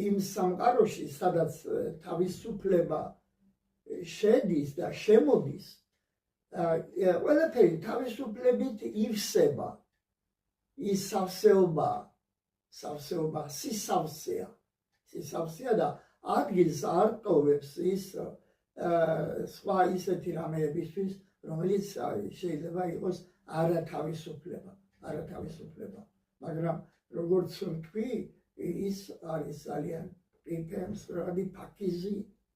იმ სამყაროში, სადაც თავისუფლება შედის და შემოდის, ყველაფერი თავისუფლებით ივსება. ის სავსეობა სისავსეა და ადგილს არ ტოვებს ის სხვა ისეთი რამეებისთვის, რომელიც შეიძლება იყოს არათავისუფლება, მაგრამ როგორც ვთქვი, ის არის ძალიან პრინციპი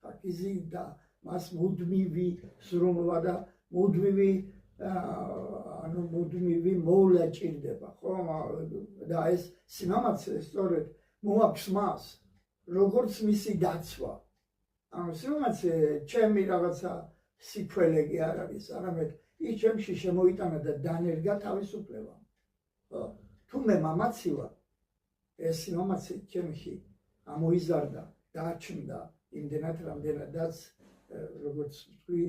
ფაქიზი და მას მუდმივი სრულობა და მუდმივი მოვლა ჭირდება, ხო? და ეს სიმამაცე სწორედ მოაქვს მას, როგორც მისი დაცვა. სიმამაცე ჩემი რაღაცა სიკველი კი არ არის, არამედ ის ჩემში შემოიტანა და დანერგა თავისუფლება. თუ მე მამაცი ვარ, ეს სიმამაცე ჩემში ამოიზარდა, დააჩნდა იმდენად, რამდენადაც როგორც ვთქვი,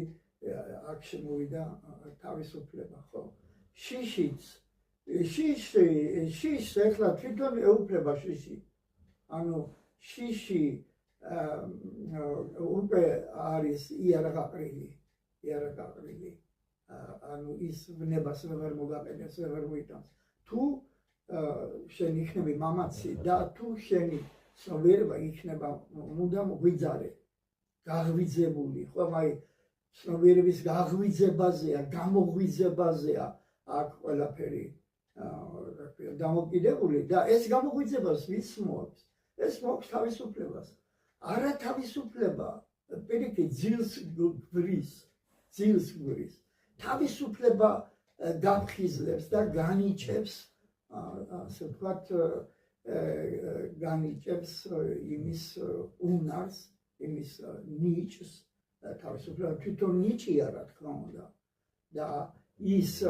აქ შემოვიდა თავისუფლება, ხო? შიშს ეხლა თვითონ ეუფლება შიში. შიში უკვე არის იარაღაყრილი. ის ვნებას ვერ მოგაყენებს, ვერ მოიტანს. თუ შენ იქნები მამაცი და თუ შენი ცნობიერება იქნება მუდამ გვიძარე, გაღვიძებული, ხო, ცნობიერების გაღვიძებაზეა, გამოღვიძებაზეა აქ ყველაფერი დამოკიდებული და ეს გამოღვიძებას ვის მოაქვს? ეს მოაქვს თავისუფლებას. არათავისუფლება პირიქით ძილს გვრის. თავისუფლება გაფხიზლებს და განიჭებს, ასე ვთქვათ, განიჭებს იმის უნარს, იმის ნიჭს, თავისუფლება თვითონ ნიჭია, რა თქმა უნდა. და ის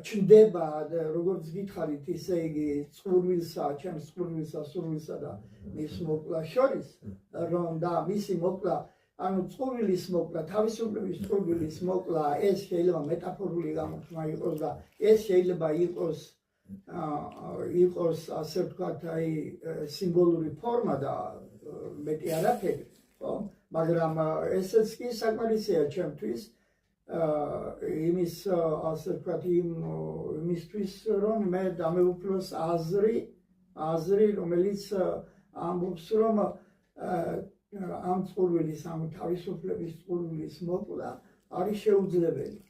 ჩნდება, როგორც გითხარით, ისე იგი წყურვილსა, ჩემს წყურვილსა, სურვილსა და მის მოკლა შორის, რომ და მისი მოკლა, წყურვილის მოკლა, თავისუფლების წყურვილის მოკლა, ეს შეიძლება მეტაფორული გამოთქმა იყოს და ეს შეიძლება იყოს, ასე ვთქვათ, სიმბოლური ფორმა და მეტი არაფერი, ხო? მაგრამ ესეც კი საკმარისია ჩემთვის იმის, ასე ვთქვათ, იმისთვის, რომ მე დამეუფლოს აზრი, რომელიც ამბობს, რომ ამ წყურვილის, ამ თავისუფლების წყურვილის მოკლა არის შეუძლებელი.